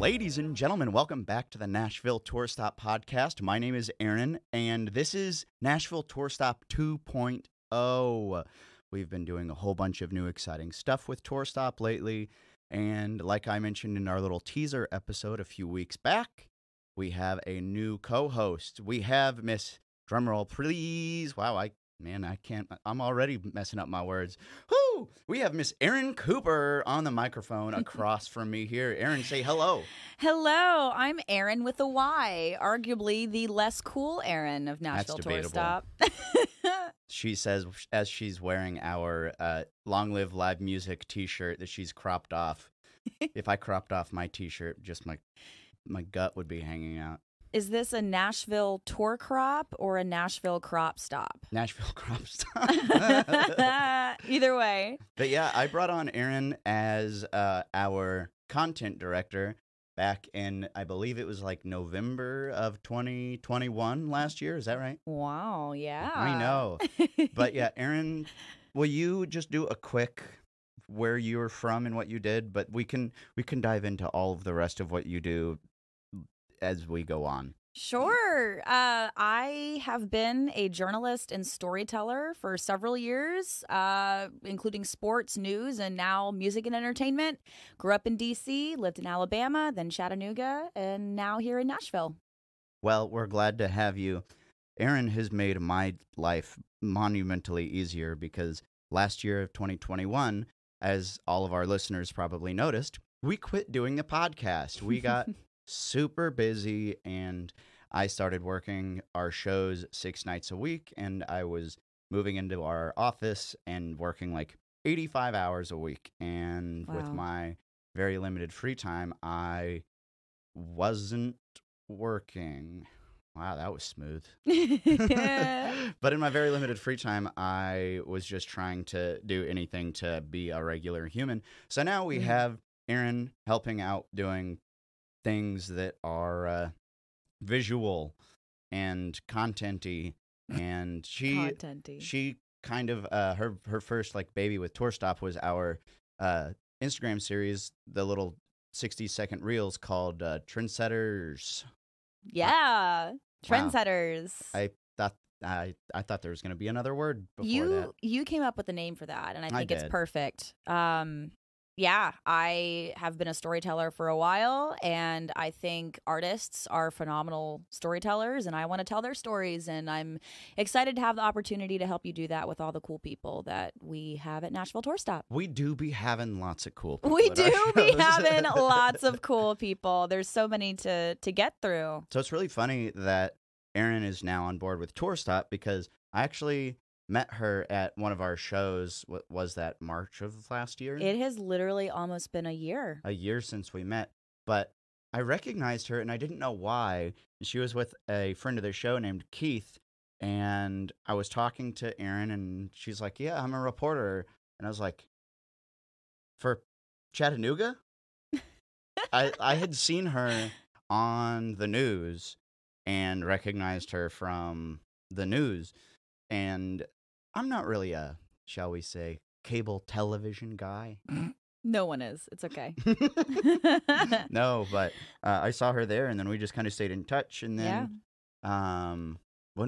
Ladies and gentlemen, welcome back to the Nashville Tour Stop podcast. My name is ERYN, and this is Nashville Tour Stop 2.0. We've been doing a whole bunch of new exciting stuff with Tour Stop lately, and like I mentioned in our little teaser episode a few weeks back, we have a new co-host. We have Miss Drumroll, please. Wow, I'm already messing up my words. Whoo! We have Miss ERYN COOPER on the microphone across from me here. ERYN, say hello. Hello, I'm ERYN with a Y, arguably the less cool ERYN of Nashville Tour Stop. She says, as she's wearing our Long Live Live Music t-shirt that she's cropped off. If I cropped off my t-shirt, just my gut would be hanging out. Is this a Nashville tour crop or a Nashville crop stop? Nashville crop stop. Either way. But yeah, I brought on ERYN as our content director back in, I believe it was like November of 2021 last year. Is that right? Wow, yeah. I know. But yeah, ERYN, will you just do a quick where you're from and what you did? But we can dive into all of the rest of what you do as we go on. Sure. I have been a journalist and storyteller for several years, including sports, news, and now music and entertainment. Grew up in D.C., lived in Alabama, then Chattanooga, and now here in Nashville. Well, we're glad to have you. ERYN has made my life monumentally easier because last year of 2021, as all of our listeners probably noticed, we quit doing the podcast. We got super busy, and I started working our shows 6 nights a week, and I was moving into our office and working like 85 hours a week. And Wow. with my very limited free time, I wasn't working. Wow, that was smooth. But in my very limited free time, I was just trying to do anything to be a regular human. So now we have ERYN helping out doing things that are visual and content-y, and she kind of her first like baby with Tour Stop was our Instagram series, the little 60-second reels called Trendsetters. Yeah, Trendsetters. Wow. I thought there was going to be another word before that. You came up with a name for that, and I think it's did. perfect. Yeah, I have been a storyteller for a while, and I think artists are phenomenal storytellers, and I want to tell their stories, and I'm excited to have the opportunity to help you do that with all the cool people that we have at Nashville Tour Stop. We do be having lots of cool people. We at our do be shows. having lots of cool people. There's so many to get through. So it's really funny that ERYN is now on board with Tour Stop because I actually met her at one of our shows. What was that, March of last year? It has literally almost been a year. A year since we met. But I recognized her, and I didn't know why. She was with a friend of the show named Keith, and I was talking to ERYN, and she's like, yeah, I'm a reporter. And I was like, for Chattanooga? I had seen her on the news and recognized her from the news. And I'm not really a, shall we say, cable television guy. No one is. It's okay. No, but I saw her there, and then we just kind of stayed in touch. And then, what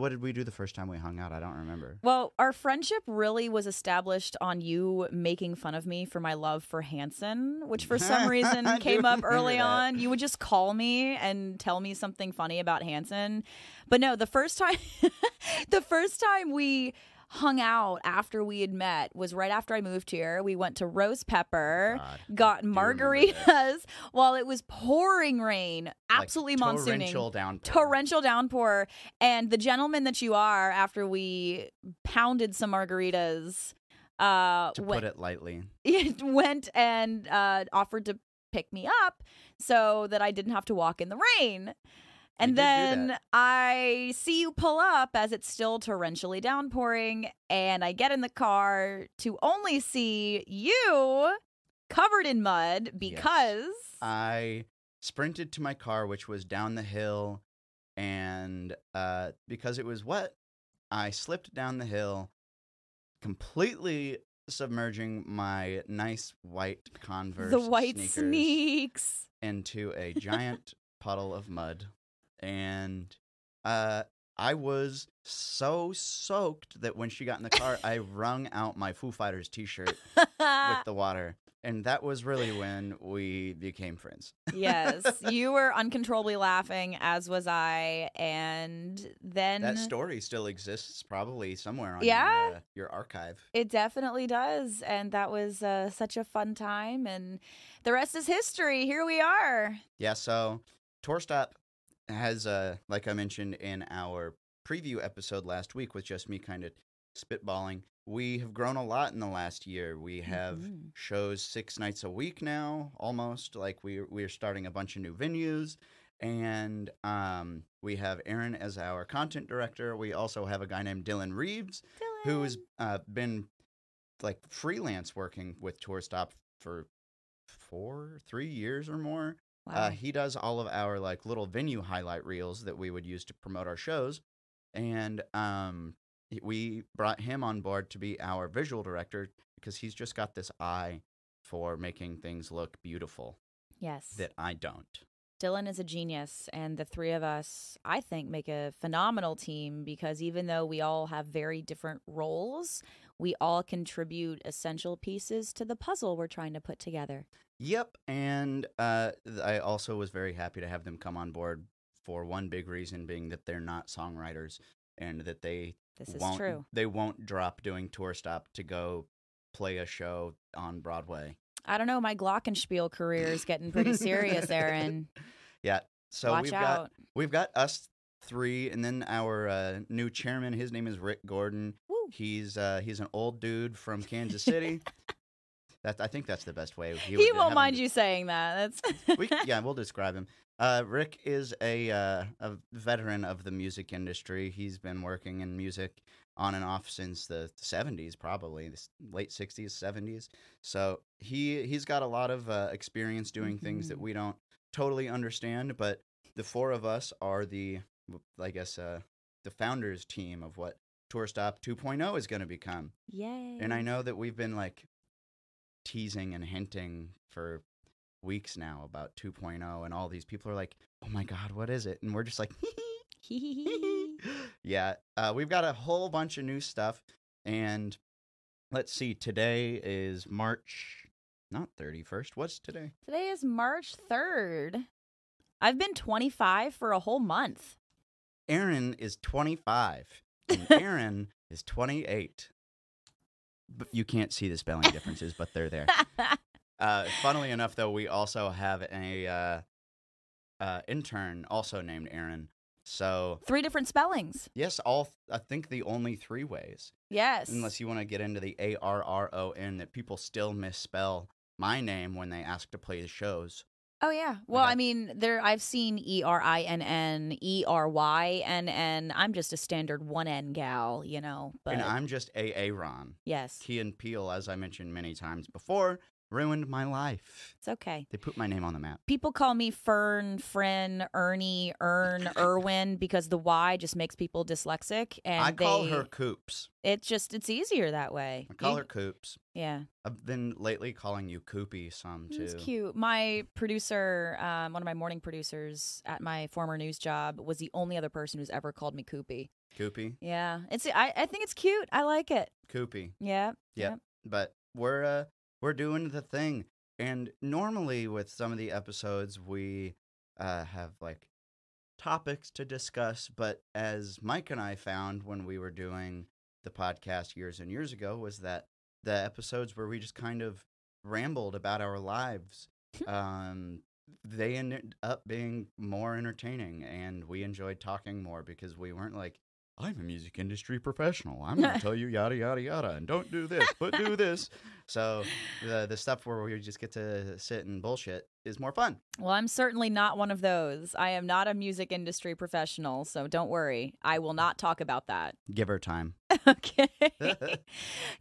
did we do the first time we hung out? I don't remember. Well, our friendship really was established on you making fun of me for my love for Hanson, which for some reason came up early on. You would just call me and tell me something funny about Hanson. But no, the first time we hung out after we had met was right after I moved here. We went to Rose Pepper, got margaritas while it was pouring rain, absolutely like monsooning. Torrential downpour. And the gentleman that you are, after we pounded some margaritas, put it lightly, went and offered to pick me up so that I didn't have to walk in the rain. And then I see you pull up as it's still torrentially downpouring, and I get in the car to only see you covered in mud because... Yes. I sprinted to my car, which was down the hill, and because it was wet, I slipped down the hill, completely submerging my nice white Converse The white sneakers sneaks. into a giant puddle of mud. And I was so soaked that when she got in the car, I wrung out my Foo Fighters t-shirt with the water. And that was really when we became friends. Yes, you were uncontrollably laughing, as was I, and then... That story still exists probably somewhere on your archive. It definitely does, and that was such a fun time, and the rest is history. Here we are. Yeah, so Tour Stop has, like I mentioned in our preview episode last week with just me kind of spitballing, we have grown a lot in the last year. We have shows 6 nights a week now, almost. Like we're starting a bunch of new venues, and we have ERYN as our content director. We also have a guy named Dylan Reeves, who's been like freelance working with Tour Stop for 3 years or more. Wow. He does all of our like little venue highlight reels that we would use to promote our shows, and we brought him on board to be our visual director because he's just got this eye for making things look beautiful. Yes. That I don't. Dylan is a genius, and the three of us, I think, make a phenomenal team because even though we all have very different roles, we all contribute essential pieces to the puzzle we're trying to put together. Yep, and I also was very happy to have them come on board for one big reason being that they're not songwriters and that they won't drop doing Tour Stop to go play a show on Broadway. I don't know. My glockenspiel career is getting pretty serious, ERYN. Yeah. So Watch out. we've got us three, and then our new chairman. His name is Rick Gordon. Woo. He's an old dude from Kansas City. I think that's the best way. He won't mind you saying that. We'll describe him. Rick is a veteran of the music industry. He's been working in music on and off since the 70s, probably the late 60s, 70s. So he's got a lot of experience doing things that we don't totally understand. But the four of us are the founders team of what Tour Stop 2.0 is going to become. Yay! And I know that we've been like teasing and hinting for weeks now about 2.0, and all these people are like, oh my god, what is it? And we're just like, yeah, we've got a whole bunch of new stuff, and let's see, today is March, not 31st, what's today? Today is March 3rd. I've been 25 for a whole month. ERYN is 25, and ERYN is 28. But you can't see the spelling differences, but they're there. Funnily enough, though, we also have a intern also named ERYN. So 3 different spellings. Yes, I think the only 3 ways. Yes. Unless you want to get into the ARRON, that people still misspell my name when they ask to play the shows. Oh yeah. Well, I mean, I've seen ERINN, ERYNN. I'm just a standard 1N gal, you know. But... And I'm just AARON. Yes. Key and Peele, as I mentioned many times before, ruined my life. It's okay. They put my name on the map. People call me Fern, Frin, Ernie, Ern, Irwin because the Y just makes people dyslexic. And I call her Coops. It's easier that way. I call her Coops. Yeah. I've been lately calling you Coopy some too. It's cute. My producer, one of my morning producers at my former news job, was the only other person who's ever called me Coopy. Coopy? Yeah. I think it's cute. I like it. Coopy. Yeah. Yep. But we're doing the thing. And normally with some of the episodes, we have like topics to discuss. But as Mike and I found when we were doing the podcast years and years ago, was that the episodes where we just kind of rambled about our lives, they ended up being more entertaining. And we enjoyed talking more because we weren't like, I'm a music industry professional. I'm going to tell you yada, yada, yada, and don't do this, but do this. So the stuff where we just get to sit and bullshit is more fun. Well, I'm certainly not one of those. I am not a music industry professional, so don't worry. I will not talk about that. Give her time. Okay.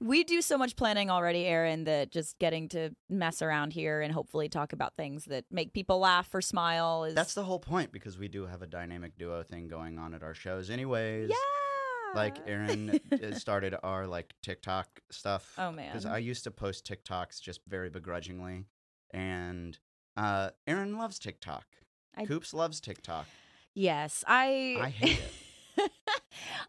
We do so much planning already, ERYN, that just getting to mess around here and hopefully talk about things that make people laugh or smile is... That's the whole point, because we do have a dynamic duo thing going on at our shows anyways. Yeah! Like Erin started our like TikTok stuff. Oh man. Because I used to post TikToks just very begrudgingly, and Erin loves TikTok. Coops loves TikTok. Yes, I hate it.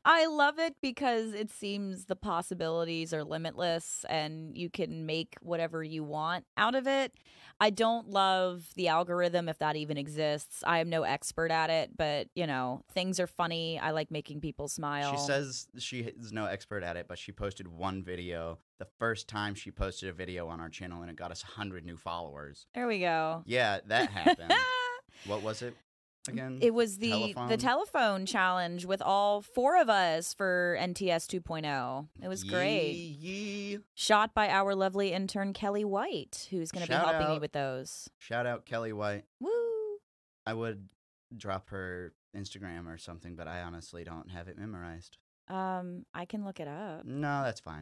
I love it because it seems the possibilities are limitless and you can make whatever you want out of it. I don't love the algorithm, if that even exists. I am no expert at it, but, you know, things are funny. I like making people smile. She says she is no expert at it, but she posted one video the first time she posted a video on our channel, and it got us 100 new followers. There we go. Yeah, that happened. What was it? Again? It was the telephone challenge with all 4 of us for NTS 2.0. It was great. Shot by our lovely intern Kelly White, who's going to be helping me with those. Shout out Kelly White. Woo! I would drop her Instagram or something, but I honestly don't have it memorized. I can look it up. No, that's fine.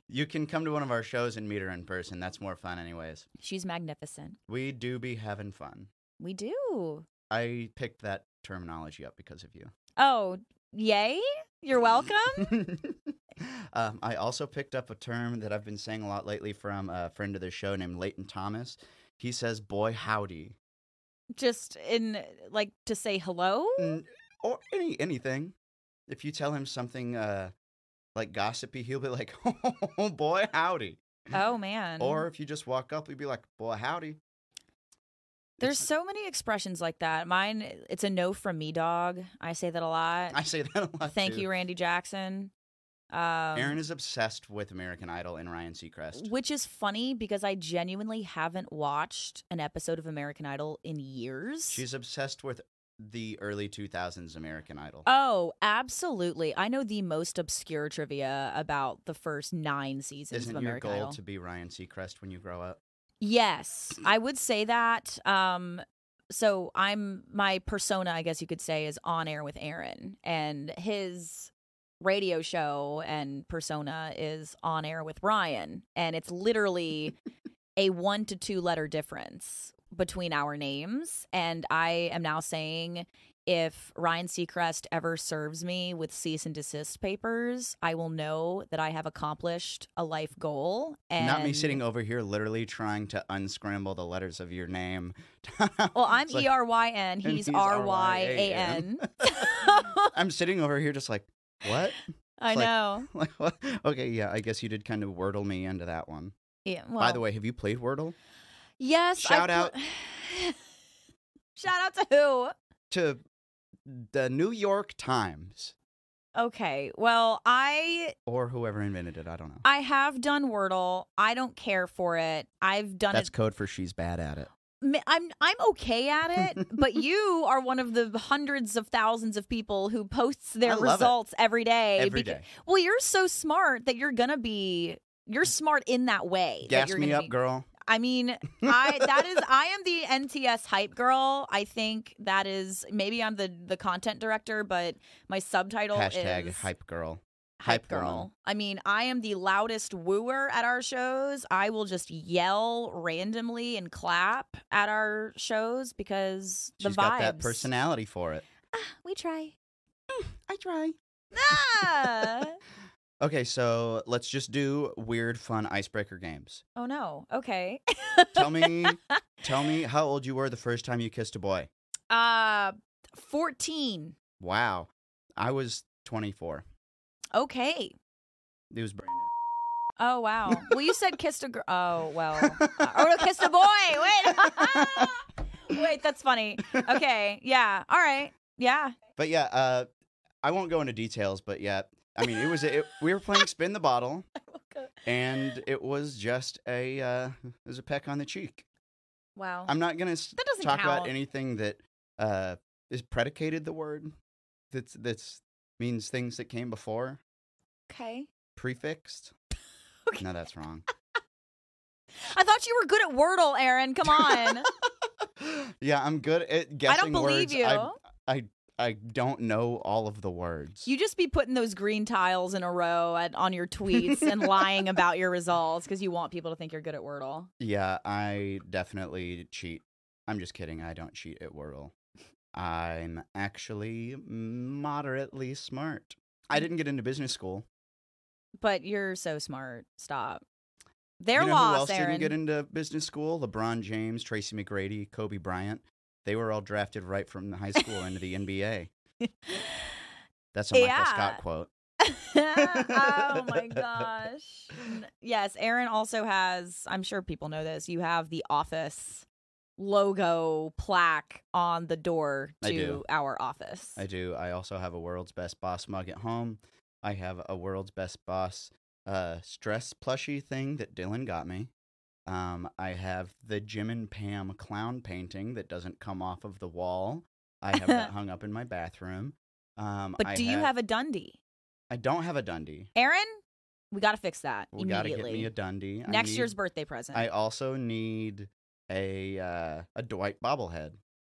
You can come to one of our shows and meet her in person. That's more fun anyways. She's magnificent. We do be having fun. We do. I picked that terminology up because of you. Oh, yay? You're welcome. I also picked up a term that I've been saying a lot lately from a friend of the show named Leighton Thomas. He says, boy, howdy. Just in, like, to say hello? Or anything. If you tell him something, like, gossipy, he'll be like, oh, boy, howdy. Oh, man. Or if you just walk up, he'll be like, boy, howdy. There's so many expressions like that. Mine, it's a no from me, dog. I say that a lot. I say that a lot, Thank you, Randy Jackson. Erin is obsessed with American Idol and Ryan Seacrest. Which is funny because I genuinely haven't watched an episode of American Idol in years. She's obsessed with the early 2000s American Idol. Oh, absolutely. I know the most obscure trivia about the first 9 seasons of American Idol. Isn't your goal to be Ryan Seacrest when you grow up? Yes, I would say that. So my persona, I guess you could say, is On Air with ERYN, and his radio show and persona is On Air with Ryan, and it's literally a 1 to 2 letter difference between our names. And I am now saying, if Ryan Seacrest ever serves me with cease and desist papers, I will know that I have accomplished a life goal. And not me sitting over here literally trying to unscramble the letters of your name. Well, I'm like, ERYN. He's RYAN. I'm sitting over here just like, what? I know. Like, what? Okay, yeah, I guess you did kind of Wordle me into that one. Yeah. Well, by the way, have you played Wordle? Yes. Shout out. Shout out to who? To the New York Times. Okay, well, or whoever invented it, I don't know. I have done Wordle. I don't care for it. I've done That's code for she's bad at it. I'm okay at it, but you are one of the hundreds of thousands of people who posts their results every day. Every day. Well, you're so smart that you're smart in that way. Gas me up, girl. I mean, I am the NTS hype girl. I think that is, maybe I'm the content director, but my subtitle is hype girl. Hype girl. I mean, I am the loudest wooer at our shows. I will just yell randomly and clap at our shows because the vibes. She's got that personality for it. We try. I try. Ah. Okay, so let's just do weird, fun icebreaker games. Oh, no. Okay. Tell me how old you were the first time you kissed a boy. 14. Wow. I was 24. Okay. It was brand new. Oh, wow. Well, you said kissed a girl. Oh, well. Or kissed a boy. Wait. Wait, that's funny. Okay. Yeah. All right. Yeah. But yeah, I won't go into details, but yeah. I mean, we were playing Spin the Bottle, and it was just a peck on the cheek. Wow. I'm not going to talk about anything that is predicated the word. That's means things that came before. Okay. Prefixed. Okay. No, that's wrong. I thought you were good at Wordle, Erin. Come on. Yeah, I'm good at guessing words. I don't believe you. I don't know all of the words. You just be putting those green tiles in a row on your tweets and lying about your results because you want people to think you're good at Wordle. Yeah, I definitely cheat. I'm just kidding. I don't cheat at Wordle. I'm actually moderately smart. I didn't get into business school. But you're so smart. Stop. They're You know who lost, else Aaron. didn't get into business school? LeBron James, Tracy McGrady, Kobe Bryant. They were all drafted right from the high school into the NBA. That's a Michael Scott quote. Oh my gosh. Yes, Aaron also has, I'm sure people know this, you have the office logo plaque on the door to our office. I do. I also have a World's Best Boss mug at home. I have a World's Best Boss stress plushie thing that Dylan got me. I have the Jim and Pam clown painting that doesn't come off of the wall. I have that hung up in my bathroom. But do you have a Dundee? I don't have a Dundee. Aaron, we got to fix that immediately. We got to get me a Dundee. Next year's birthday present. I also need a Dwight bobblehead.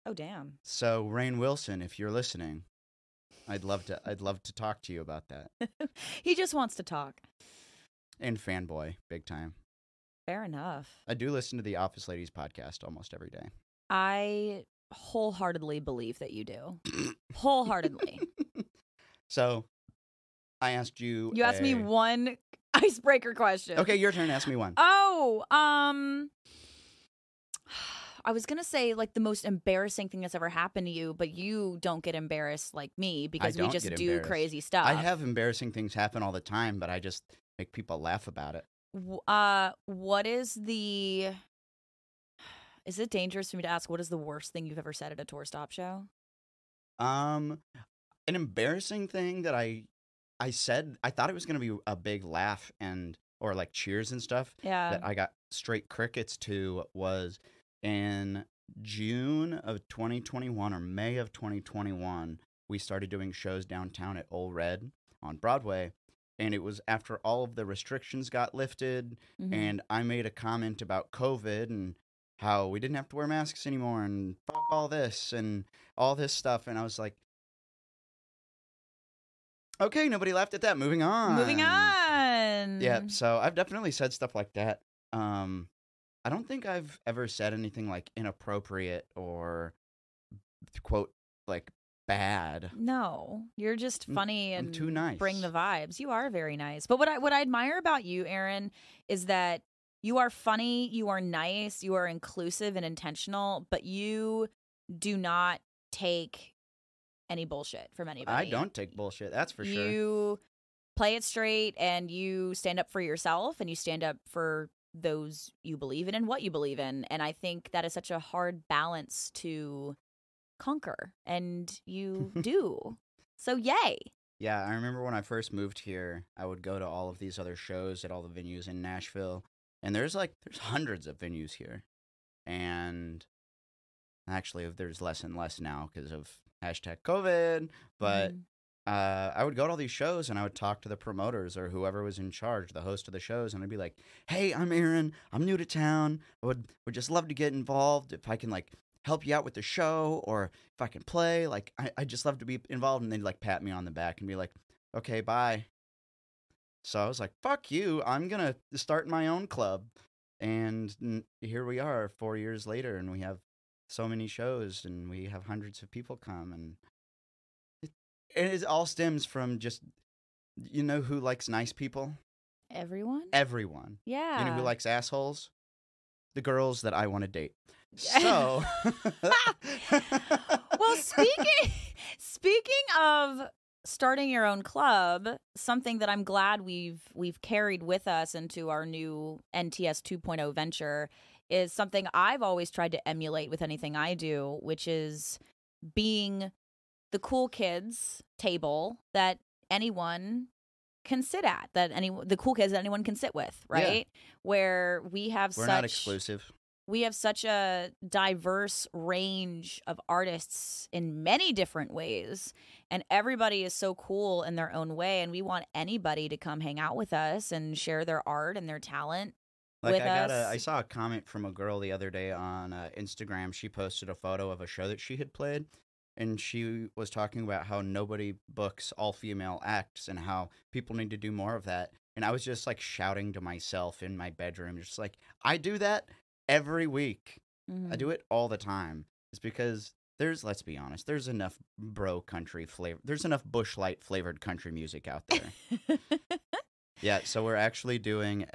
Oh, damn. So, Rainn Wilson, if you're listening, I'd love to talk to you about that. He just wants to talk. And Fanboy, big time. Fair enough. I do listen to the Office Ladies podcast almost every day. I wholeheartedly believe that you do. Wholeheartedly. So, I asked you. You asked me one icebreaker question. Okay, your turn. Ask me one. Oh, I was going to say, like, the most embarrassing thing that's ever happened to you, but you don't get embarrassed like me because we just do crazy stuff. I have embarrassing things happen all the time, but I just make people laugh about it. What is the... Is it dangerous for me to ask what is the worst thing you've ever said at a Tour Stop show? An embarrassing thing that I said, I thought it was going to be a big laugh or like cheers and stuff. Yeah. That I got straight crickets to was in June of 2021 or May of 2021. We started doing shows downtown at Ole Red on Broadway. And it was after all of the restrictions got lifted. Mm-hmm. And I made a comment about COVID and how we didn't have to wear masks anymore and fuck all this and all this stuff. And I was like, okay, nobody laughed at that. Moving on. Yeah, so I've definitely said stuff like that. I don't think I've ever said anything like inappropriate or quote like bad. No, you're just funny and too nice. Bring the vibes. You are very nice. But what I admire about you, Aaron, is that you are funny, you are nice, you are inclusive and intentional, but you do not take any bullshit from anybody. I don't take bullshit, that's for sure. You play it straight and you stand up for yourself and you stand up for those you believe in and what you believe in. And I think that is such a hard balance to conquer, and you do. So yay. Yeah, I remember when I first moved here, I would go to all of these other shows at all the venues in Nashville. And there's hundreds of venues here. And actually, there's less and less now because of #COVID. But I would go to all these shows and I would talk to the promoters or whoever was in charge, the host of the shows. And I'd be like, hey, I'm Aaron. I'm new to town. I would just love to get involved if I can help you out with the show or if I can play. I just love to be involved. And they'd pat me on the back and be like, okay, bye. So I was like, fuck you, I'm going to start my own club. And here we are 4 years later, and we have so many shows, and we have hundreds of people come. And it all stems from just, you know who likes nice people? Everyone? Everyone. Yeah. You know who likes assholes? The girls that I want to date. So. Well, speaking of starting your own club, something that I'm glad we've carried with us into our new NTS 2.0 venture is something I've always tried to emulate with anything I do, which is being the cool kids table that anyone can sit at, the cool kids that anyone can sit with, right? Yeah. Where we're not exclusive. We have such a diverse range of artists in many different ways, and everybody is so cool in their own way, and we want anybody to come hang out with us and share their art and their talent with us. I saw a comment from a girl the other day on Instagram. She posted a photo of a show that she had played, and she was talking about how nobody books all-female acts and how people need to do more of that. And I was just shouting to myself in my bedroom, just I do that every week. Mm-hmm. I do it all the time. It's because let's be honest, there's enough bro country flavor. There's enough Busch Light flavored country music out there. Yeah, so we're actually doing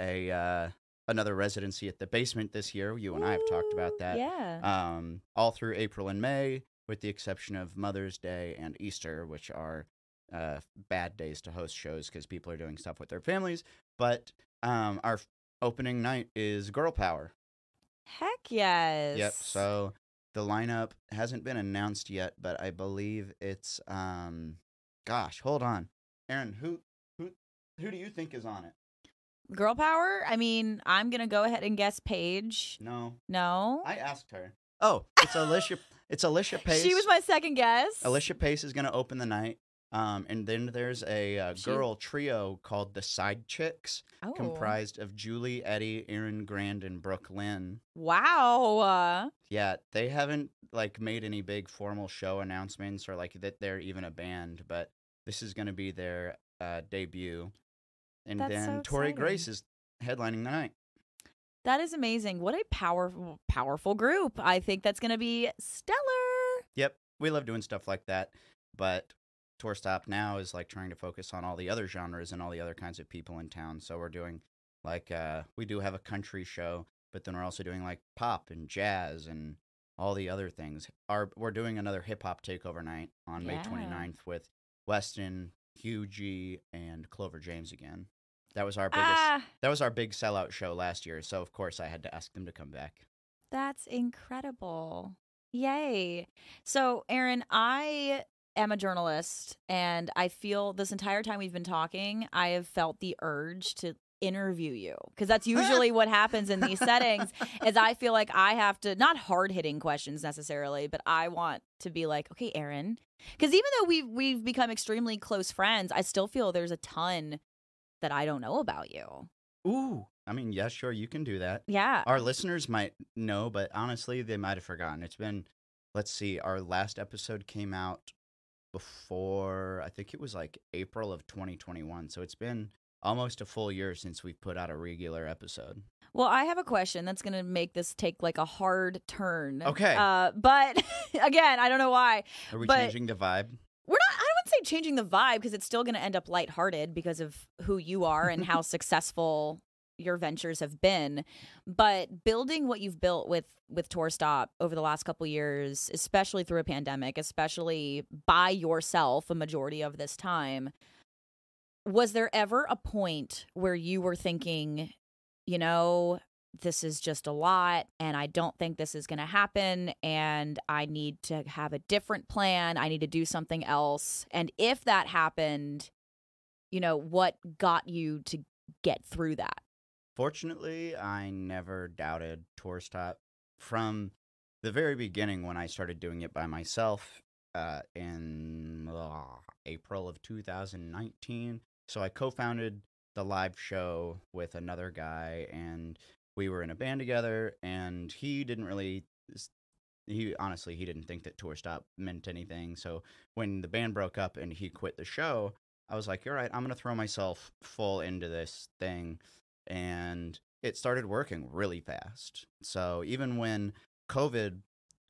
another residency at the Basement this year. You and I have talked about that. Yeah. All through April and May, with the exception of Mother's Day and Easter, which are bad days to host shows because people are doing stuff with their families. But our opening night is Girl Power. Heck yes. Yep. So the lineup hasn't been announced yet, but I believe it's gosh, hold on, Erin, who do you think is on it? Girl power? I mean, I'm going to go ahead and guess Paige. No. I asked her. Oh, it's Alicia. It's Alicia Pace. She was my second guess. Alicia Pace is going to open the night. And then there's a girl trio called the Side Chicks, comprised of Julie, Eddie, ERYN, Grand, and Brooke Lynn. Wow. Yeah, they haven't made any big formal show announcements or that they're even a band, but this is going to be their debut. And then so Tori Grace is headlining the night. That is amazing. What a powerful group. I think that's going to be stellar. Yep. We love doing stuff like that. But Tour Stop now is trying to focus on all the other genres and all the other kinds of people in town. So we're doing we do have a country show, but then we're also doing pop and jazz and all the other things. We're doing another hip hop takeover night on May 29th with Weston, Hugh G, and Clover James again. That was our biggest. That was our big sellout show last year. So of course I had to ask them to come back. That's incredible! Yay! So ERYN, I am a journalist, and I feel this entire time we've been talking, I have felt the urge to interview you, because that's usually what happens in these settings. Is I feel like I have to, not hard hitting questions necessarily, but I want to be like, okay, ERYN. Because even though we've become extremely close friends, I still feel there's a ton that I don't know about you. Ooh. I mean, yeah, sure, you can do that. Yeah. Our listeners might know, but honestly, they might have forgotten. It's been, let's see, our last episode came out before, I think it was April of 2021. So it's been almost a full year since we've put out a regular episode. Well, I have a question that's going to make this take a hard turn. Okay. But again, I don't know why. Are we changing the vibe? We're not, I wouldn't say changing the vibe, because it's still going to end up lighthearted because of who you are and how successful your ventures have been. But building what you've built with Tour Stop over the last couple of years, especially through a pandemic, especially by yourself a majority of this time, was there ever a point where you were thinking, this is just a lot, and I don't think this is going to happen, and I need to have a different plan, I need to do something else? And if that happened, what got you to get through that? Fortunately, I never doubted Tour Stop. From the very beginning, when I started doing it by myself in April of 2019, so I co-founded the live show with another guy, and we were in a band together, and he didn't think that Tour Stop meant anything. So when the band broke up and he quit the show, I was like, all right, I'm going to throw myself full into this thing. And it started working really fast. So even when COVID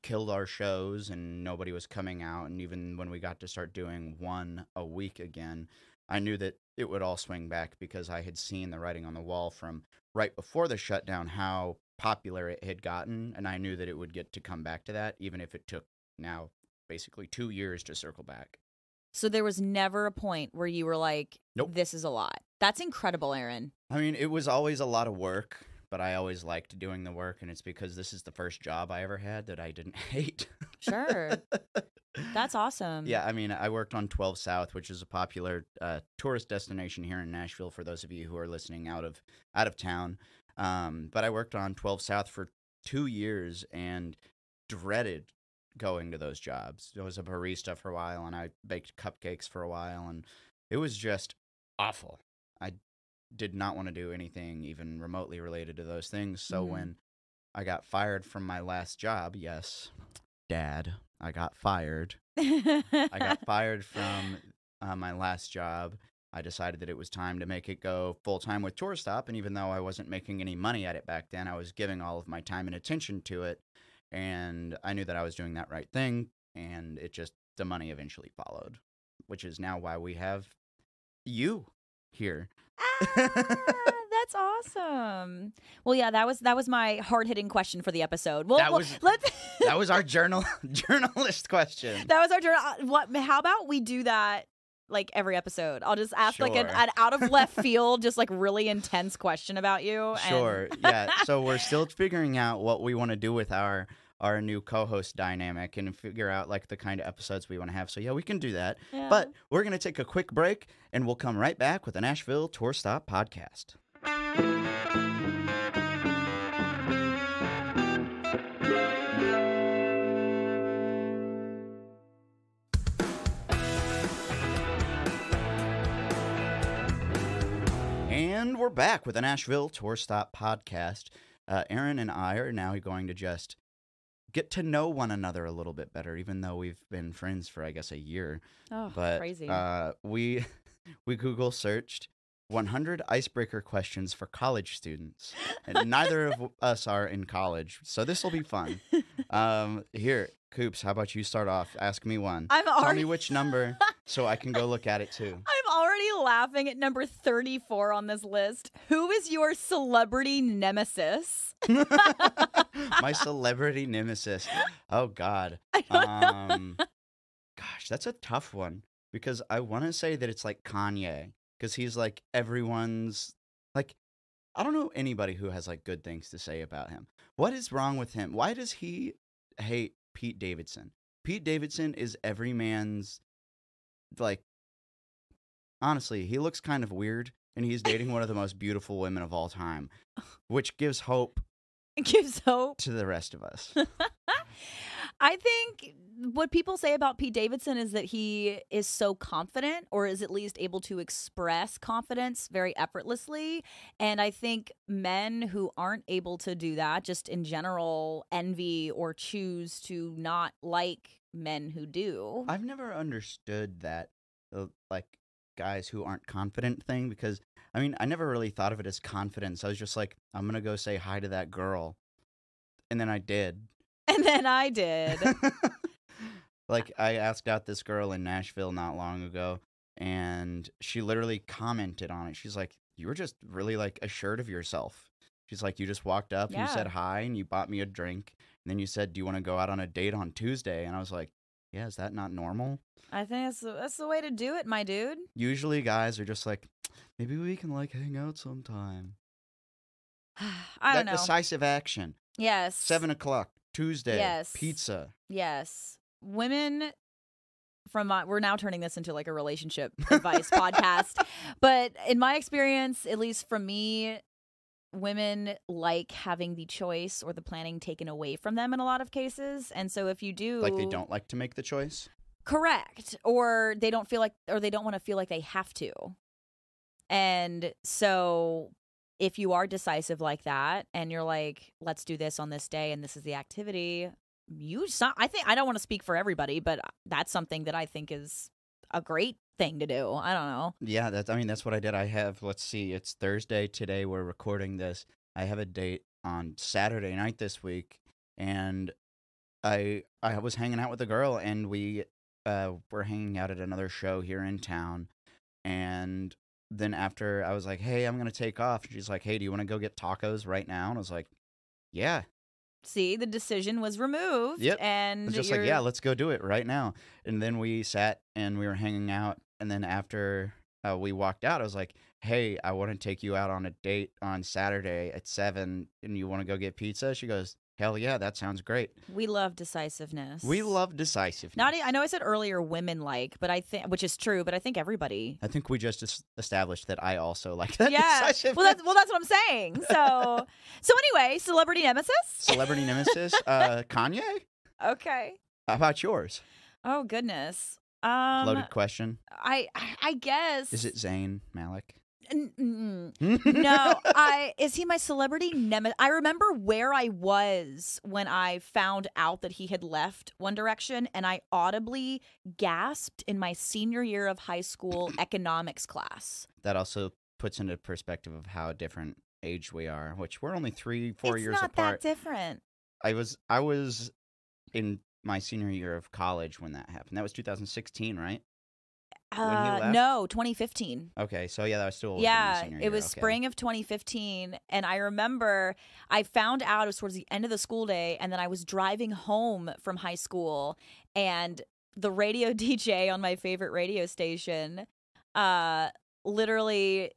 killed our shows and nobody was coming out, and even when we got to start doing one a week again, I knew that it would all swing back, because I had seen the writing on the wall from right before the shutdown how popular it had gotten, and I knew that it would get to come back to that, even if it took now basically 2 years to circle back. So there was never a point where you were like, nope, this is a lot. That's incredible, ERYN. I mean, it was always a lot of work, but I always liked doing the work, and it's because this is the first job I ever had that I didn't hate. Sure. That's awesome. Yeah, I mean, I worked on 12 South, which is a popular tourist destination here in Nashville for those of you who are listening out of town. But I worked on 12 South for 2 years and dreaded going to those jobs. I was a barista for a while, and I baked cupcakes for a while, and it was just awful. I did not want to do anything even remotely related to those things. So when I got fired from my last job, yes, Dad, I got fired. I got fired from my last job. I decided that it was time to make it go full-time with Tour Stop, and even though I wasn't making any money at it back then, I was giving all of my time and attention to it, and I knew that I was doing that right thing. and the money eventually followed, which is now why we have you here. That's awesome. Well, yeah, that was my hard-hitting question for the episode. Well, that was our journalist question. That was our journal. How about we do that like every episode? I'll just ask like an out of left field, just like really intense question about you. Sure. Yeah. So we're still figuring out what we want to do with our new co-host dynamic and figure out like the kind of episodes we want to have. So yeah, we can do that. Yeah. But we're going to take a quick break and we'll come right back with the Nashville Tour Stop podcast. And we're back with the Nashville Tour Stop podcast. ERYN and I are now going to just get to know one another a little bit better, even though we've been friends for, I guess, a year. Oh, but, crazy. We Google searched 100 icebreaker questions for college students. And neither of us are in college, so this will be fun. Here, Coops, how about you start off? Ask me one. Tell me which number so I can go look at it too. I'm already laughing at number 34 on this list. Who is your celebrity nemesis? My celebrity nemesis. Oh, God. Gosh, that's a tough one because I want to say that it's like Kanye because he's like everyone's like, I don't know anybody who has like good things to say about him. What is wrong with him? Why does he hate Pete Davidson? Pete Davidson is every man's, like, honestly, he looks kind of weird and he's dating one of the most beautiful women of all time, which gives hope. It gives hope to the rest of us. I think what people say about Pete Davidson is that he is so confident, or is at least able to express confidence very effortlessly. And I think men who aren't able to do that, just in general, envy or choose to not like men who do. I've never understood that, like, guys who aren't confident thing, because I mean, I never really thought of it as confidence. I was just like, I'm going to go say hi to that girl. And then I did. Like, I asked out this girl in Nashville not long ago, and she literally commented on it. She's like, you were just really, like, assured of yourself. She's like, you just walked up and you said hi, and you bought me a drink. And then you said, do you want to go out on a date on Tuesday? And I was like, yeah, is that not normal? I think that's the way to do it, my dude. Usually guys are just like, maybe we can, like, hang out sometime. I don't know. Decisive action. Yes. 7 o'clock, Tuesday. Yes. Pizza. Yes. Women we're now turning this into like a relationship advice podcast. But in my experience, at least from me, women like having the choice or the planning taken away from them in a lot of cases. And so if you do... Like they don't like to make the choice? Correct. Or they don't want to feel like they have to. And so if you are decisive like that and you're like, let's do this on this day and this is the activity, I don't want to speak for everybody, but that's something that I think is a great thing to do. I don't know. Yeah, that's what I did. I have, let's see, it's Thursday today. We're recording this. I have a date on Saturday night this week, and I was hanging out with a girl, and we were hanging out at another show here in town, and then after I was like, hey, I'm going to take off. She's like, hey, do you want to go get tacos right now? And I was like, yeah. See, the decision was removed. Yep. And it's just like, yeah, let's go do it right now. And then we sat and we were hanging out. And then after we walked out, I was like, hey, I want to take you out on a date on Saturday at 7. And you want to go get pizza? She goes, hell yeah, that sounds great. We love decisiveness. I know I said earlier women like, but I think, which is true, but I think everybody. I think we just established that I also like that decisiveness. Well, that's what I'm saying. So anyway, celebrity nemesis? Celebrity nemesis? Kanye? Okay. How about yours? Oh, goodness. Loaded question. I guess. Is it Zayn Malik? No, is he my celebrity nemesis? I remember where I was when I found out that he had left One Direction, and I audibly gasped in my senior year of high school economics class. That also puts into perspective of how different age we are, which we're only 3-4 years apart. It's not that different. I was in my senior year of college when that happened. That was 2016, right? When he left? No, 2015. Okay, so yeah, that was still Yeah, senior it year. was Okay. spring of 2015, and I remember I found out it was towards the end of the school day, and then I was driving home from high school, and the radio DJ on my favorite radio station literally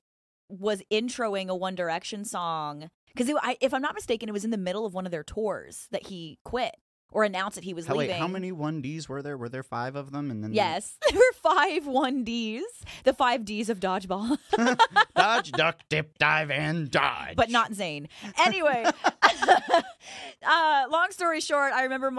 was introing a One Direction song, because if I'm not mistaken, it was in the middle of one of their tours that he quit. Or announced that he was leaving. Wait, how many 1Ds were there? Were there 5 of them? And then yes, there were 5 1Ds. The 5 Ds of dodgeball. Dodge, duck, dip, dive, and dodge. But not Zane. Anyway, long story short, I remember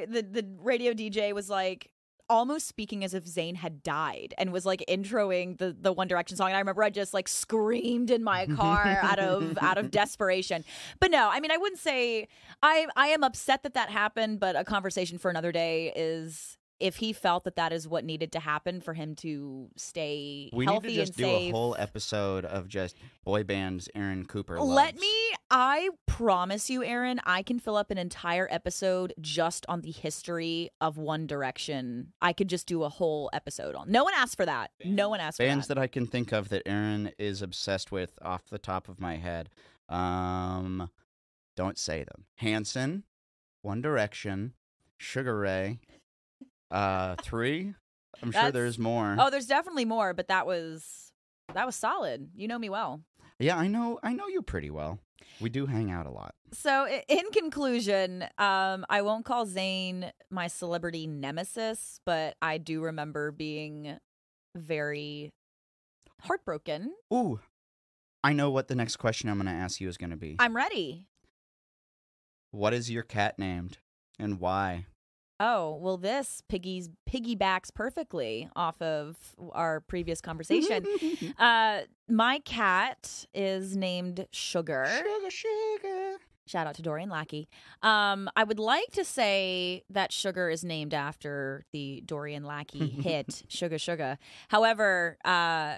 the radio DJ was like almost speaking as if Zayn had died and was like introing the One Direction song. And I remember I just like screamed in my car out of desperation. But no, I mean, I wouldn't say I am upset that happened, but a conversation for another day is if he felt that is what needed to happen for him to stay we healthy need to just and do safe. a whole episode of just boy bands ERYN COOPER Let loves. me, I promise you, Aaron, I can fill up an entire episode just on the history of One Direction. I could just do a whole episode on. No one asked for that. No one asked for that. Bands that I can think of that Aaron is obsessed with off the top of my head. Don't say them. Hanson, One Direction, Sugar Ray, 3. I'm sure there's more. Oh, there's definitely more, but that was solid. You know me well. Yeah, I know you pretty well. We do hang out a lot. So, in conclusion, I won't call Zayn my celebrity nemesis, but I do remember being very heartbroken. Ooh, I know what the next question I'm going to ask you is going to be. I'm ready. What is your cat named, and why? Oh, well, this piggybacks perfectly off of our previous conversation. My cat is named Sugar. Sugar. Shout out to Dorian Lackey. I would like to say that Sugar is named after the Dorian Lackey hit Sugar Sugar. However,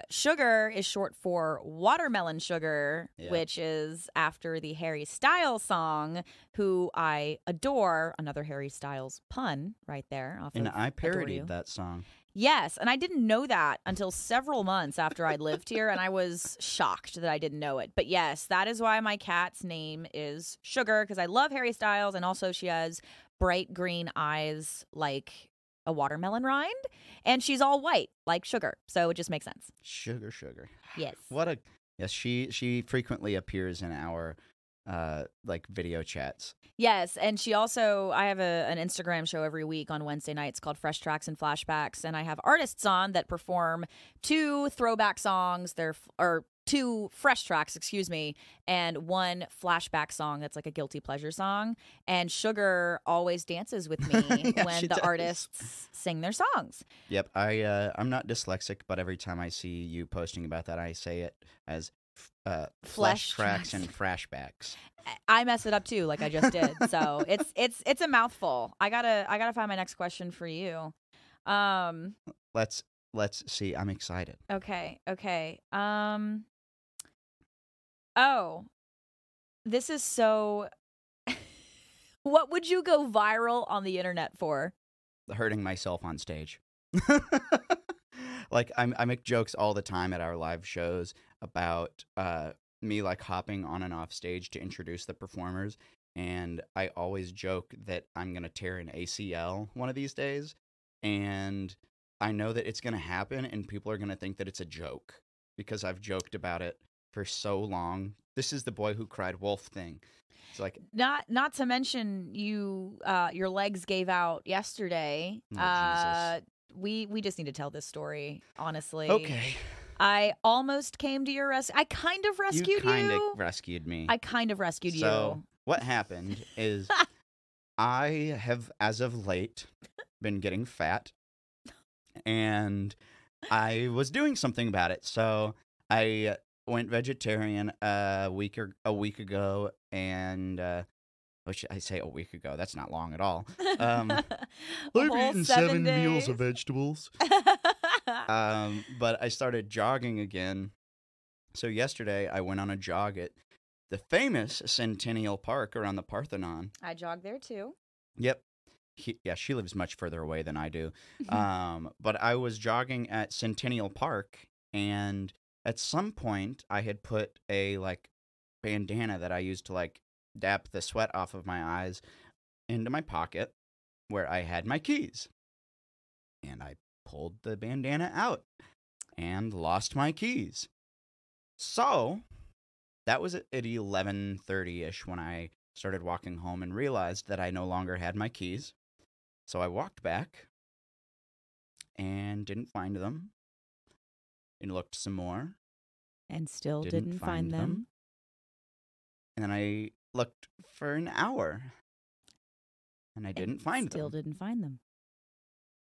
Sugar is short for Watermelon Sugar, which is after the Harry Styles song, who I adore. Another Harry Styles pun right there. And I parodied that song. Yes, and I didn't know that until several months after I lived here, and I was shocked that I didn't know it. But yes, that is why my cat's name is Sugar, because I love Harry Styles, and also she has bright green eyes like a watermelon rind, and she's all white like sugar, so it just makes sense. Sugar. Yes. Yes, she frequently appears in our like video chats. Yes, and she also, I have an Instagram show every week on Wednesday nights called Fresh Tracks and Flashbacks, and I have artists on that perform 2 throwback songs, or 2 fresh tracks, and 1 flashback song that's like a guilty pleasure song, and Sugar always dances with me Yeah, when the artists sing their songs. Yep, I'm not dyslexic, but every time I see you posting about that, I say it as flash tracks and flashbacks. I mess it up too, like I just did. So it's a mouthful. I gotta find my next question for you. Let's see. I'm excited. Okay. Oh, this is so. What would you go viral on the internet for? Hurting myself on stage. Like I make jokes all the time at our live shows about me like hopping on and off stage to introduce the performers, and I always joke that I'm gonna tear an ACL one of these days, and I know that it's gonna happen, and people are gonna think that it's a joke because I've joked about it for so long. This is the boy who cried wolf thing. It's like not to mention you your legs gave out yesterday. Oh, Jesus. We just need to tell this story, honestly. Okay. I almost came to your rescue. I kind of rescued you. You kind of rescued me. I kind of rescued So you. what happened is I have, as of late, been getting fat, and I was doing something about it. So I went vegetarian a week ago, and which I say a week ago. That's not long at all. I've eaten 7 meals of vegetables. But I started jogging again. So yesterday I went on a jog at the famous Centennial Park around the Parthenon. I jogged there too. Yep. She lives much further away than I do. But I was jogging at Centennial Park, and at some point I had put a like bandana that I used to like dap the sweat off of my eyes into my pocket where I had my keys. And I pulled the bandana out and lost my keys. So that was at 11:30-ish when I started walking home and realized that I no longer had my keys. So I walked back and didn't find them and looked some more. And still didn't find them. And then I looked for an hour and I didn't find them. Still didn't find them.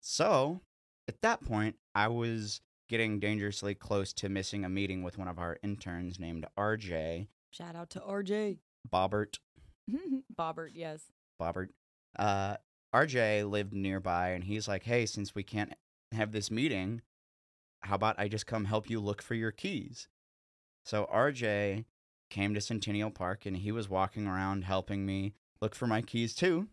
So at that point, I was getting dangerously close to missing a meeting with one of our interns named RJ. Shout out to RJ. Bobbert. Bobbert, yes. Bobbert. RJ lived nearby, and he's like, hey, since we can't have this meeting, how about I just come help you look for your keys? So RJ came to Centennial Park, and he was walking around helping me look for my keys, too.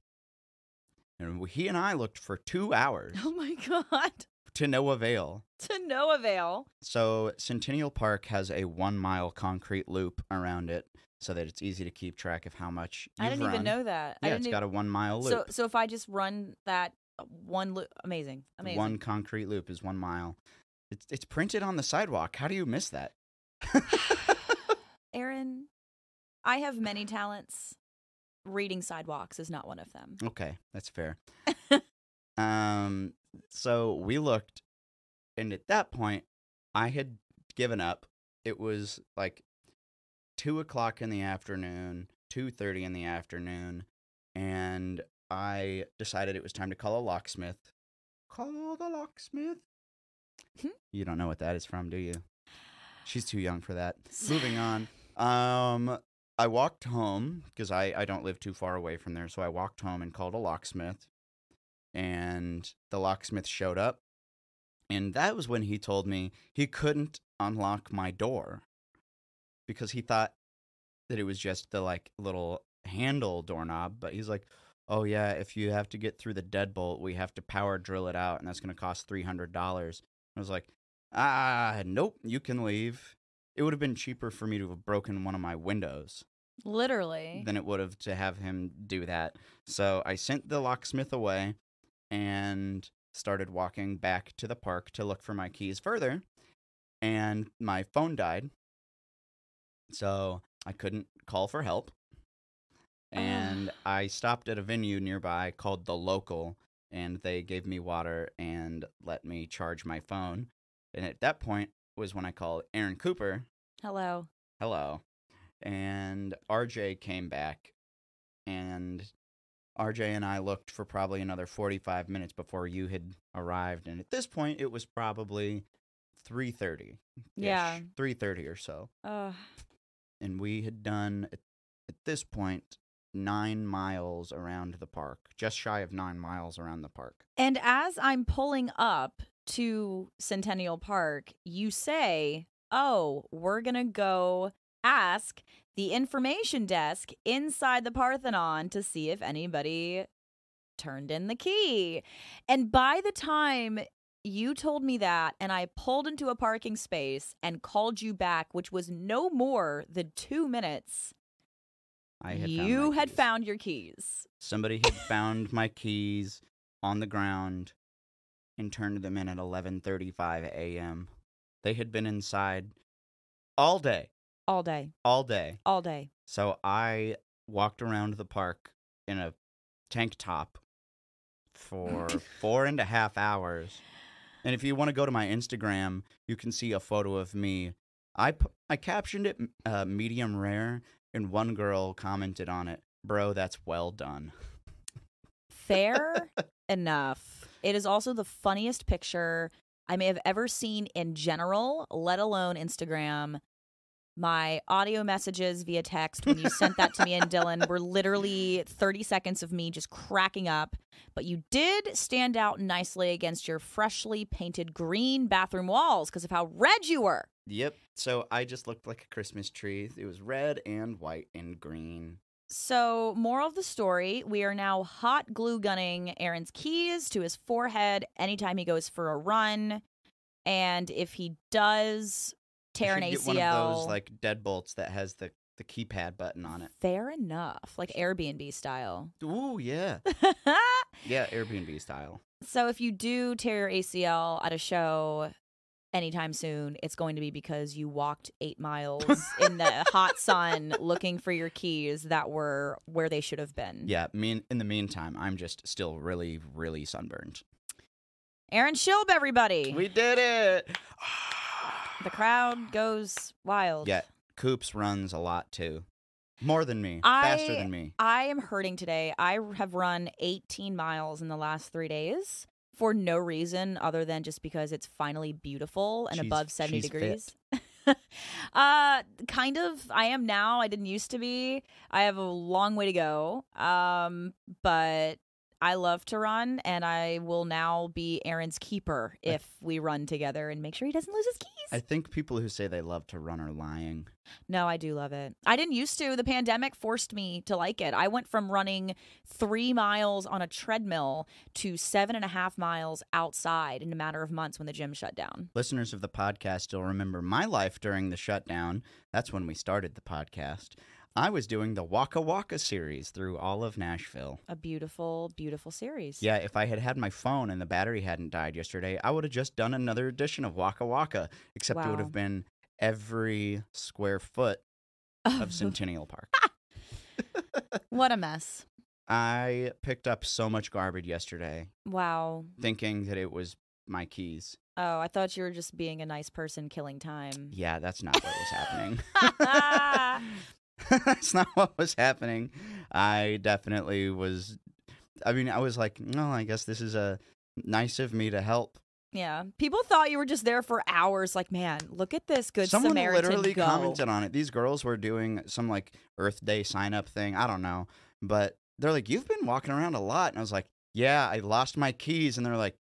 And he and I looked for 2 hours. Oh, my God. To no avail. To no avail. So Centennial Park has a 1 mile concrete loop around it so that it's easy to keep track of how much you've I didn't run. even know that. Yeah, it's got a 1 mile loop. So if I just run that one loop, amazing. One concrete loop is 1 mile. It's printed on the sidewalk. How do you miss that? ERYN, I have many talents. Reading sidewalks is not one of them. Okay, that's fair. So we looked, and at that point, I had given up. It was like 2:00 in the afternoon, 2:30 in the afternoon, and I decided it was time to call a locksmith. Call the locksmith. You don't know what that is from, do you? She's too young for that. Moving on. I walked home, because I don't live too far away from there, so I walked home and called a locksmith, and the locksmith showed up, and that was when he told me he couldn't unlock my door, because he thought that it was just the, like, little handle doorknob, but he's like, oh, yeah, if you have to get through the deadbolt, we have to power drill it out, and that's going to cost $300. I was like, nope, you can leave. It would have been cheaper for me to have broken one of my windows. Literally. Than it would have to have him do that. So I sent the locksmith away and started walking back to the park to look for my keys further. And my phone died. So I couldn't call for help. And I stopped at a venue nearby called The Local, and they gave me water and let me charge my phone. And at that point was when I called ERYN Cooper. Hello. And RJ came back, and RJ and I looked for probably another 45 minutes before you had arrived. And at this point, it was probably 3:30. Yeah. 3:30 or so. And we had done, at this point, 9 miles around the park, just shy of 9 miles around the park. And as I'm pulling up to Centennial Park, you say, oh, we're going to go ask the information desk inside the Parthenon to see if anybody turned in the key. And by the time you told me that, and I pulled into a parking space and called you back, which was no more than 2 minutes, you had found your keys. Somebody had found my keys on the ground and turned them in at 11:35 a.m. They had been inside all day. All day. All day. All day. So I walked around the park in a tank top for 4.5 hours. And if you want to go to my Instagram, you can see a photo of me. I captioned it medium rare, and one girl commented on it, bro, that's well done. Fair enough. It is also the funniest picture I may have ever seen in general, let alone Instagram. My audio messages via text when you sent that to me and Dylan were literally 30 seconds of me just cracking up. But you did stand out nicely against your freshly painted green bathroom walls because of how red you were. Yep. So I just looked like a Christmas tree. It was red and white and green. So, moral of the story, we are now hot glue gunning Aaron's keys to his forehead anytime he goes for a run. And if he does tear an ACL... get one of those, like, deadbolts that has the keypad button on it. Fair enough. Like Airbnb style. Ooh, yeah. Yeah, Airbnb style. So if you do tear your ACL at a show anytime soon, it's going to be because you walked 8 miles in the hot sun looking for your keys that were where they should have been. Yeah, in the meantime, I'm just still really, really sunburned. ERYN Schilb, everybody. We did it. The crowd goes wild. Yeah, Coops runs a lot, too. More than me. Faster than me. I am hurting today. I have run 18 miles in the last 3 days for no reason other than just because it's finally beautiful and above 70 degrees. Kind of. I am now. I didn't used to be. I have a long way to go. But I love to run, and I will now be ERYN's keeper if we run together and make sure he doesn't lose his keys. I think people who say they love to run are lying. No, I do love it. I didn't used to. The pandemic forced me to like it. I went from running 3 miles on a treadmill to 7.5 miles outside in a matter of months when the gym shut down. Listeners of the podcast still remember my life during the shutdown. That's when we started the podcast. I was doing the Waka Waka series through all of Nashville. A beautiful, beautiful series. Yeah, if I had had my phone and the battery hadn't died yesterday, I would have just done another edition of Waka Waka, except it would have been every square foot of Centennial Park. What a mess. I picked up so much garbage yesterday. Wow. Thinking that it was my keys. Oh, I thought you were just being a nice person killing time. Yeah, that's not what was happening. That's not what was happening. I definitely was. I mean, I was like, no, I guess this is nice of me to help. Yeah. People thought you were just there for hours. Like, man, look at this good Someone Samaritan literally go. commented on it. These girls were doing some, like, Earth Day sign-up thing. I don't know. But they're like, you've been walking around a lot. And I was like, yeah, I lost my keys. And they're like,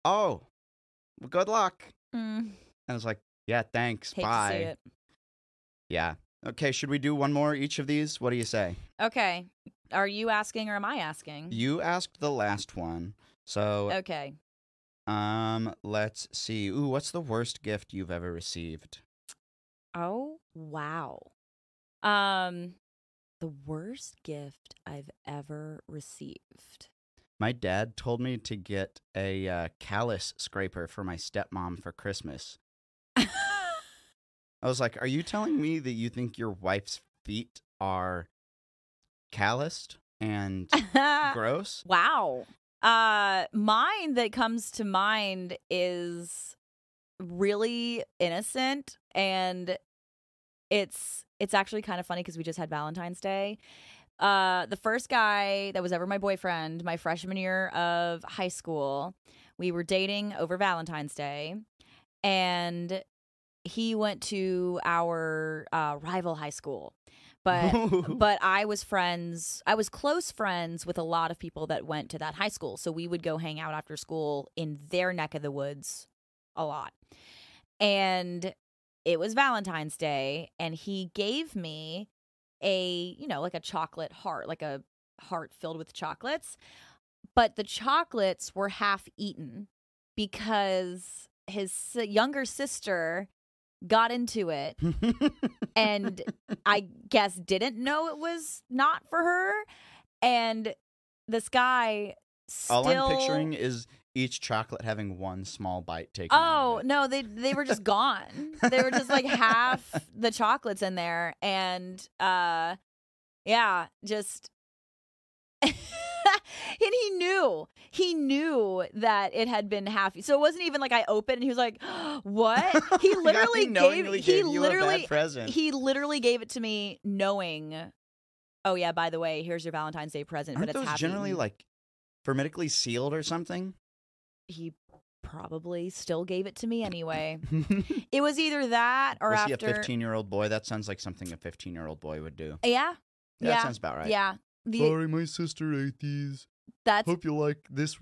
oh, well, good luck. And I was like, yeah, thanks. Hate bye. to see it. Yeah. Okay, should we do one more each of these? What do you say? Okay. Are you asking or am I asking? You asked the last one. So, okay. Let's see. Ooh, what's the worst gift you've ever received? Oh, wow. The worst gift I've ever received. My dad told me to get a callus scraper for my stepmom for Christmas. I was like, are you telling me that you think your wife's feet are calloused and gross? Wow. Mine that comes to mind is really innocent, and it's actually kind of funny because we just had Valentine's Day. The first guy that was ever my boyfriend, my freshman year of high school, we were dating over Valentine's Day, and he went to our rival high school. But I was close friends with a lot of people that went to that high school. So we would go hang out after school in their neck of the woods a lot. And it was Valentine's Day, and he gave me like a chocolate heart, like a heart filled with chocolates. But the chocolates were half eaten because his younger sister got into it and I guess didn't know it was not for her. And this guy still... All I'm picturing is each chocolate having one small bite taken. Oh, no, they were just gone. They were just like half the chocolates in there. And yeah, just... And he knew that it had been half. So it wasn't even like I opened and he was like, what? He literally gave you a bad present. He literally gave it to me knowing, oh yeah, by the way, here's your Valentine's Day present. Aren't but it's those half generally eaten. like hermetically sealed or something? He probably still gave it to me anyway. It was either that or was after. Was he a 15-year-old boy? That sounds like something a 15-year-old boy would do. Yeah. That sounds about right. Yeah. Sorry, my sister ate these. Hope you like this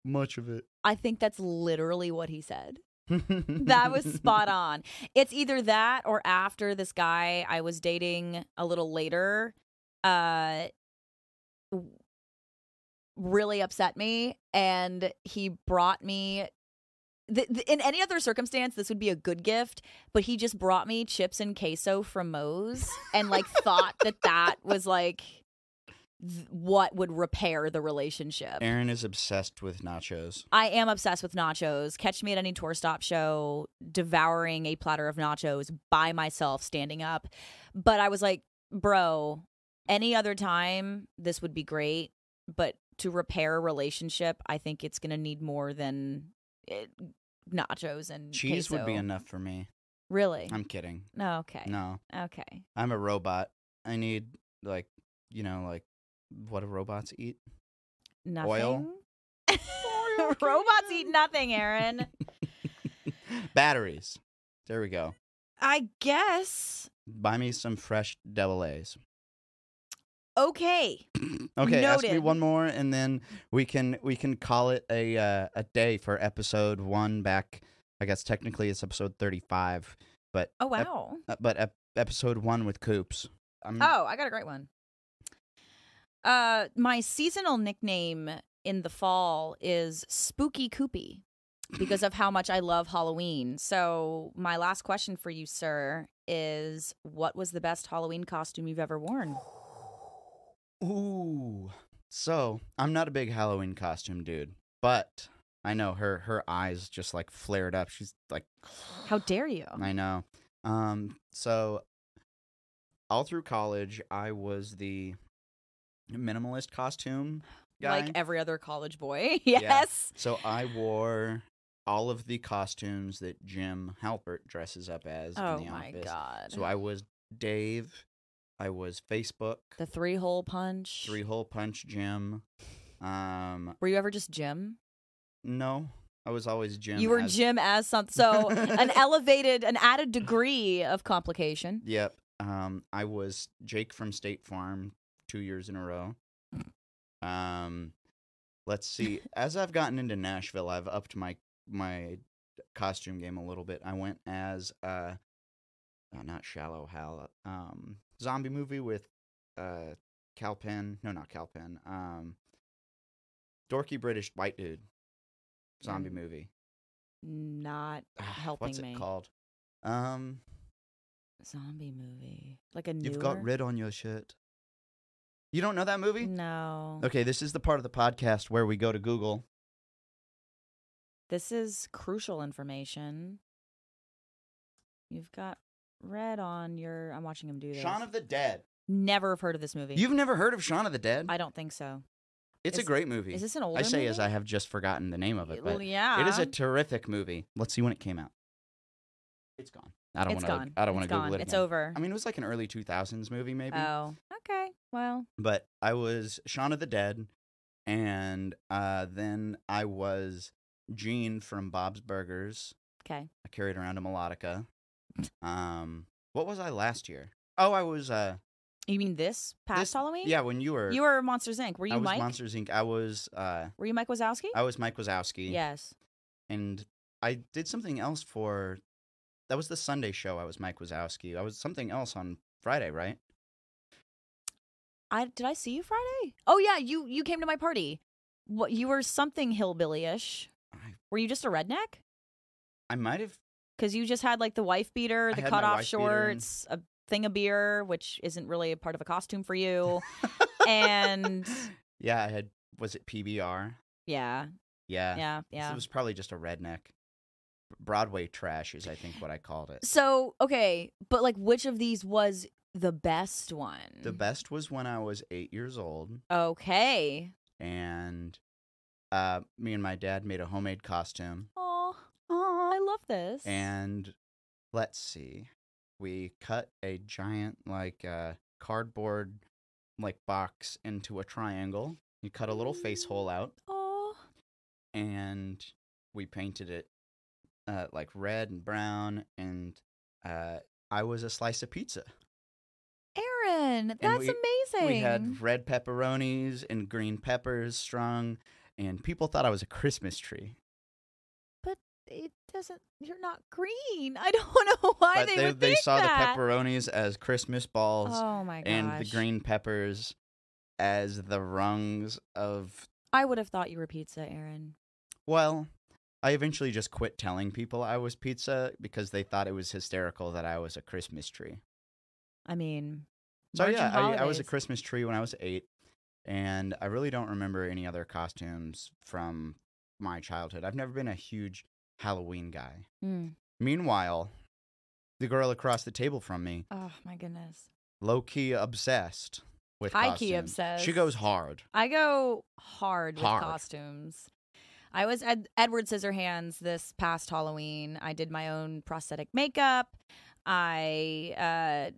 much of it. I think that's literally what he said. That was spot on. It's either that or after this guy I was dating a little later really upset me, and he brought me in any other circumstance this would be a good gift, but he just brought me chips and queso from Moe's and like thought that was like what would repair the relationship. ERYN is obsessed with nachos. I am obsessed with nachos. Catch me at any tour stop show devouring a platter of nachos by myself, standing up. But I was like, bro, any other time this would be great, but to repair a relationship, I think it's going to need more than nachos and cheese queso. Would be enough for me. Really? I'm kidding. No, okay. No. Okay. I'm a robot. I need, like, what do robots eat? Nothing. Oil? Robots eat nothing, ERYN. Batteries. There we go. I guess. Buy me some fresh double A's. Okay. Okay, ask me Noted. one more, and then we can call it a day for episode 1 back. I guess technically it's episode 35, but Oh, wow. episode 1 with Coops. I got a great one. My seasonal nickname in the fall is Spooky Coopy because of how much I love Halloween. So my last question for you, sir, is what was the best Halloween costume you've ever worn? Ooh. So, I'm not a big Halloween costume dude, but I know her eyes just like flared up. She's like, how dare you? I know. So all through college, I was the minimalist costume guy. Like every other college boy. Yes. Yeah. So I wore all of the costumes that Jim Halpert dresses up as in the office. Oh my God. So I was Dave. I was Facebook. The 3-hole punch. 3-hole punch Jim. Were you ever just Jim? No, I was always Jim. You were Jim as something. So an added degree of complication. Yep. I was Jake from State Farm 2 years in a row. Let's see. As I've gotten into Nashville, I've upped my costume game a little bit. I went as not Shallow Hal. Zombie movie with Cal Penn. No, not Cal Penn. Dorky British white dude. Zombie movie. Not helping What's me. it called? Zombie movie. Like a newer? You've got red on your shirt. You don't know that movie? No. Okay, this is the part of the podcast where we go to Google. This is crucial information. You've got red on your... I'm watching him do this. Shaun of the Dead. Never have heard of this movie. You've never heard of Shaun of the Dead? I don't think so. It's a great movie. Is this an older movie? I say movie? as I have just forgotten the name of it, but yeah. it is a terrific movie. Let's see when it came out. It's gone. I don't want to Google it again. It's over. I mean, it was like an early 2000s movie, maybe. Oh, okay. Well. But I was Shaun of the Dead, and then I was Gene from Bob's Burgers. Okay. I carried around a melodica. What was I last year? Oh, I was... You mean this past Halloween? Yeah, when you were... You were Monsters, Inc. Were you Mike? I was Monsters, Inc. I was... Were you Mike Wazowski? I was Mike Wazowski. Yes. And I did something else for... That was the Sunday show. I was Mike Wazowski. I was something else on Friday, right? Did I see you Friday? Oh, yeah, you came to my party. What, you were something hillbilly-ish. Were you just a redneck? I might have... Because you just had, like, the wife beater, the cutoff shorts, a thing of beer, which isn't really a part of a costume for you. And... Yeah, I had... Was it PBR? Yeah. Yeah. Yeah. It was probably just a redneck. Broadway trash is, I think, what I called it. So, okay, but, like, which of these was the best one? The best was when I was 8 years old. Okay. And me and my dad made a homemade costume. Oh, I love this. And let's see. We cut a giant, like, cardboard, like, box into a triangle. You cut a little face hole out. Oh. And we painted it, like, red and brown. And I was a slice of pizza. ERYN, that's amazing. We had red pepperonis and green peppers strung. And people thought I was a Christmas tree. But it doesn't. You're not green. I don't know why But they would they think saw that. the pepperonis as Christmas balls Oh my gosh. and the green peppers as the rungs of. I would have thought you were pizza, Aaron. Well, I eventually just quit telling people I was pizza because they thought it was hysterical that I was a Christmas tree. I mean, So March and I was a holidays. Christmas tree when I was 8, and I really don't remember any other costumes from my childhood. I've never been a huge Halloween guy. Mm. Meanwhile, the girl across the table from me, Oh my goodness. low-key obsessed with High costumes. key obsessed. She goes hard. I go hard with Hard. costumes. I was at Edward Scissorhands this past Halloween. I did my own prosthetic makeup. The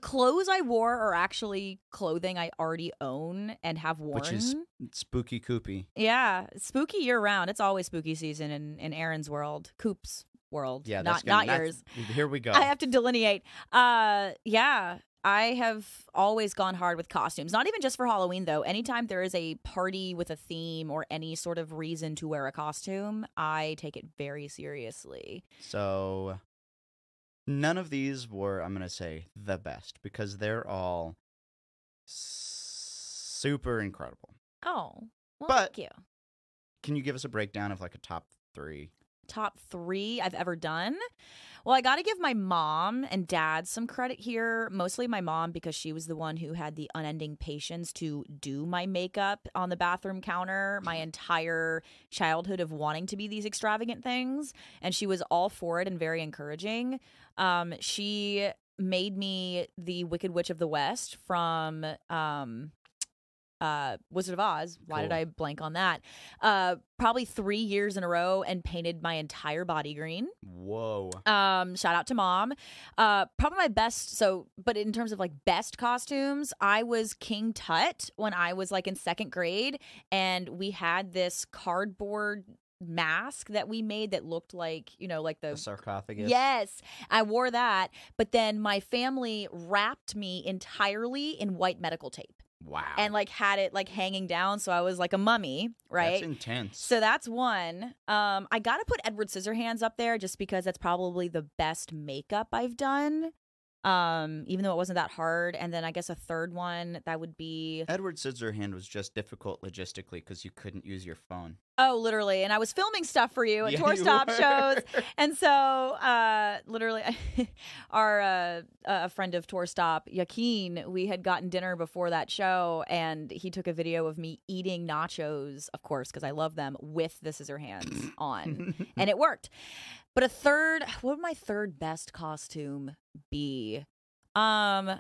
clothes I wore are actually clothing I already own and have worn. Which is spooky coopy. Yeah, spooky year round. It's always spooky season in Aaron's world, Coop's world. Yeah, not that's yours. Here we go. I have to delineate. Yeah, I have always gone hard with costumes. Not even just for Halloween, though. Anytime there is a party with a theme or any sort of reason to wear a costume, I take it very seriously. So none of these were, I'm going to say, the best because they're all super incredible. Oh, well, But- thank you. Can you give us a breakdown of like a top 3? Top 3 I've ever done. Well, I got to give my mom and dad some credit here. Mostly my mom because she was the one who had the unending patience to do my makeup on the bathroom counter my entire childhood of wanting to be these extravagant things. And she was all for it and very encouraging. She made me the Wicked Witch of the West from Wizard of Oz. Why did Cool. I blank on that? Probably 3 years in a row and painted my entire body green. Whoa. Shout out to mom. Probably my best. But in terms of like best costumes, I was King Tut when I was like in 2nd grade, and we had this cardboard mask that we made that looked like, like The sarcophagus. Yes, I wore that. But then my family wrapped me entirely in white medical tape. Wow. And like had it like hanging down, so I was like a mummy, right? That's intense. So that's one. I gotta put Edward Scissorhands up there just because that's probably the best makeup I've done. Even though it wasn't that hard. And then I guess a third one that would be Edward Scissorhand was just difficult logistically because you couldn't use your phone. Oh, literally. And I was filming stuff for you at Yeah, Tour you Stop were. shows. And so, literally, our a friend of Tour Stop, Yakin, we had gotten dinner before that show, and he took a video of me eating nachos, of course, because I love them, with the scissor hands on. And it worked. But what would my third best costume be? I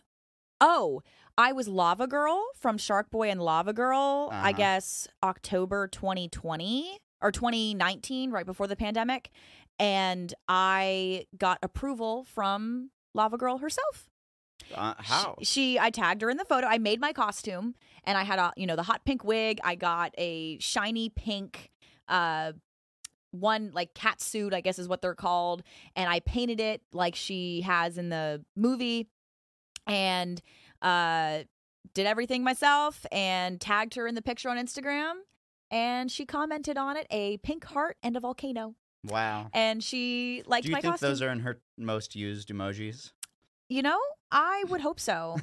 was Lava Girl from Shark Boy and Lava Girl, I Uh-huh. guess October 2020 or 2019, right before the pandemic. And I got approval from Lava Girl herself. How? I tagged her in the photo. I made my costume, and I had the hot pink wig. I got a shiny pink one like cat suit, I guess is what they're called, and I painted it like she has in the movie, and did everything myself and tagged her in the picture on Instagram, and she commented on it a pink heart and a volcano, Wow. and she liked Do you my think costume. those are in her most used emojis? I would hope so.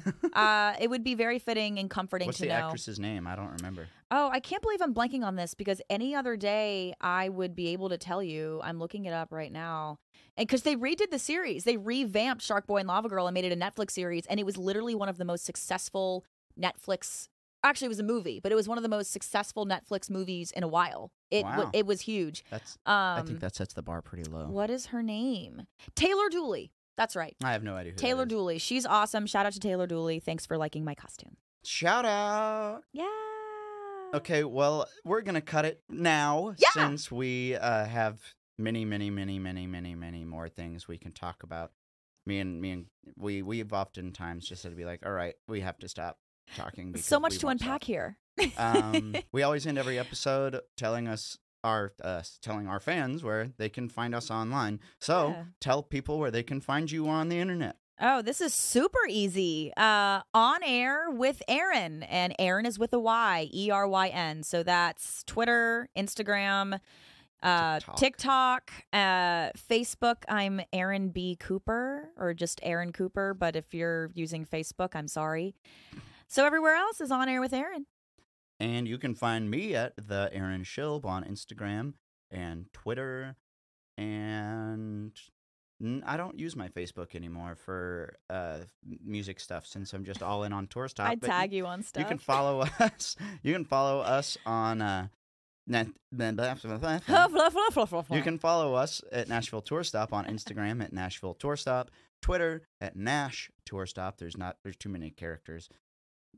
It would be very fitting and comforting What's to the know. actress's name? I don't remember. Oh, I can't believe I'm blanking on this because any other day I would be able to tell you. I'm looking it up right now. And because they redid the series, they revamped Shark Boy and Lava Girl and made it a Netflix series. And it was literally one of the most successful Netflix. Actually, it was a movie, but it was one of the most successful Netflix movies in a while. Wow. It was huge. I think that sets the bar pretty low. What is her name? Taylor Dooley. That's right. I have no idea who Taylor that is. Dooley. She's awesome. Shout out to Taylor Dooley. Thanks for liking my costume. Shout out. Yeah. Okay, well, we're going to cut it now Yeah. since we have many more things we can talk about. We've oftentimes just had to be like, all right, we have to stop talking. Because So much we to won't unpack stop. here. We always end every episode telling our fans where they can find us online. So Yeah. tell people where they can find you on the internet. Oh, this is super easy. On air with ERYN, and ERYN is with a Y, ERYN. So that's Twitter, Instagram, TikTok, Facebook, I'm ERYN B. Cooper, or just ERYN Cooper. But if you're using Facebook, I'm sorry. So everywhere else is On Air with ERYN. And you can find me at the ERYN Schilb on Instagram and Twitter. And I don't use my Facebook anymore for music stuff since I'm just all in on Tour Stop. I tag you on stuff. You can follow us. You can follow us on. You can follow us at Nashville Tour Stop on Instagram at Nashville Tour Stop, Twitter at Nash Tour Stop. There's too many characters.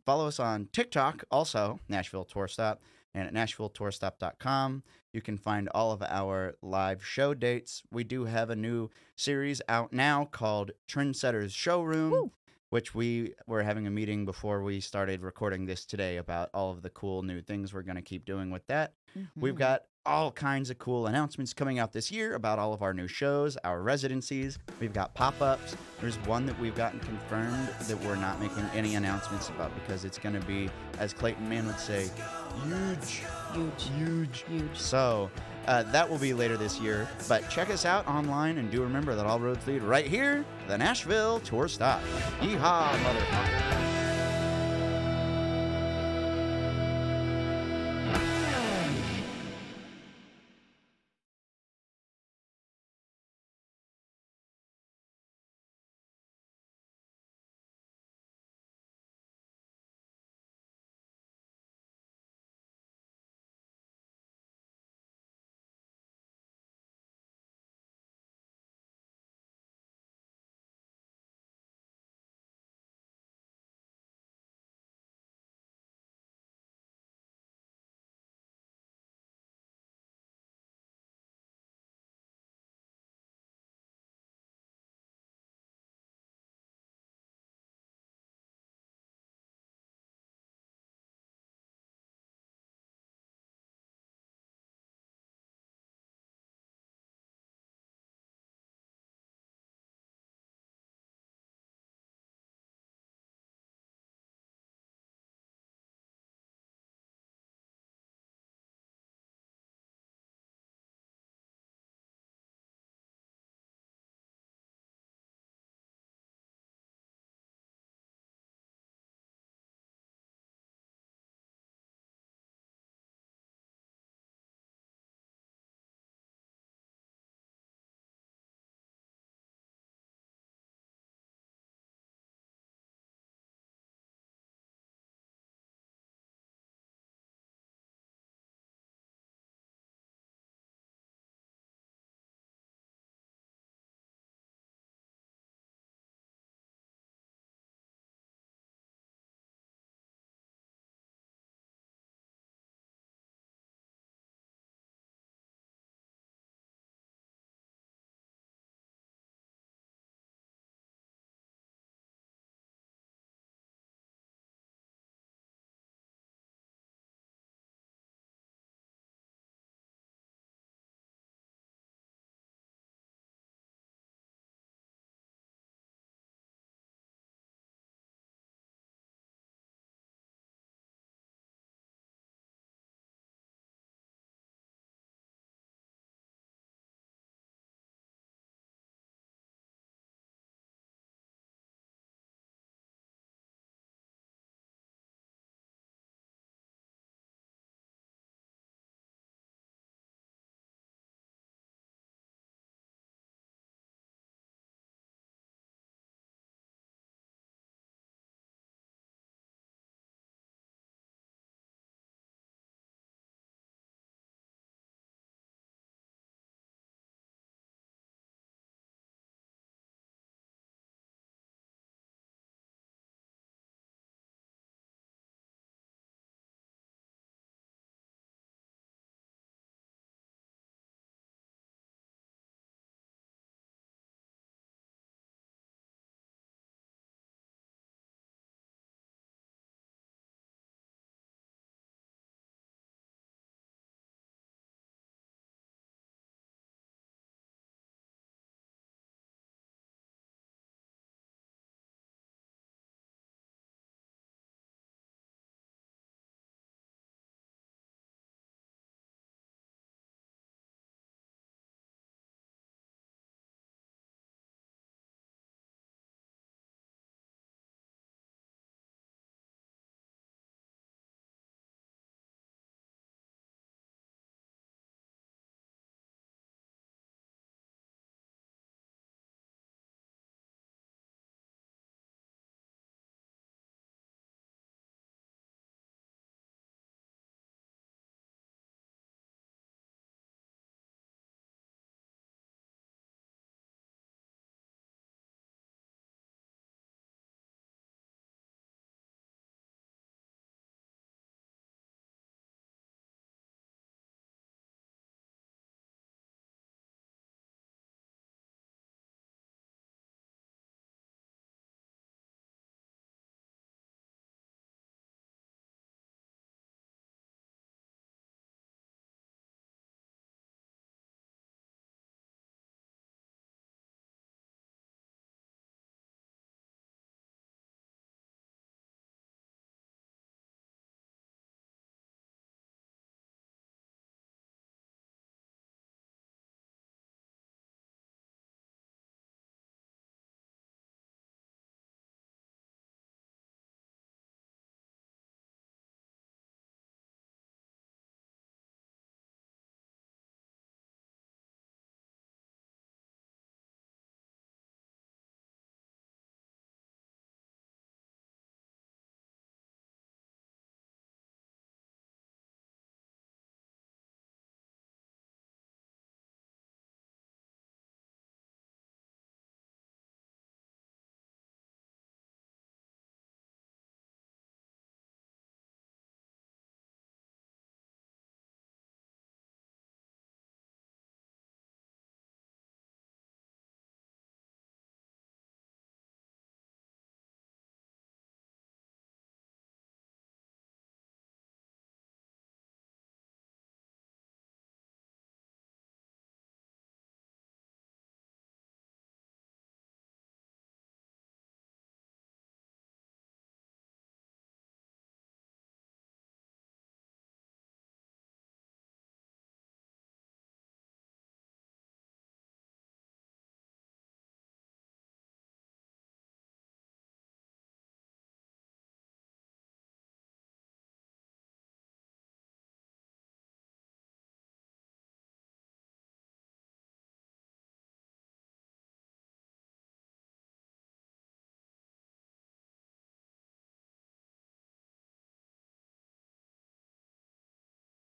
Follow us on TikTok, also Nashville Tour Stop, and at NashvilleTourStop.com. You can find all of our live show dates. We do have a new series out now called Trendsetters Showroom. Woo. Which we were having a meeting before we started recording this today about all of the cool new things we're going to keep doing with that. Mm-hmm. We've got all kinds of cool announcements coming out this year about all of our new shows, our residencies. We've got pop-ups. There's one that we've gotten confirmed that we're not making any announcements about because it's going to be, as Clayton Mann would say, huge. So that will be later this year. But check us out online, and do remember that all roads lead right here, the Nashville Tour Stop. Yeehaw, motherfucker.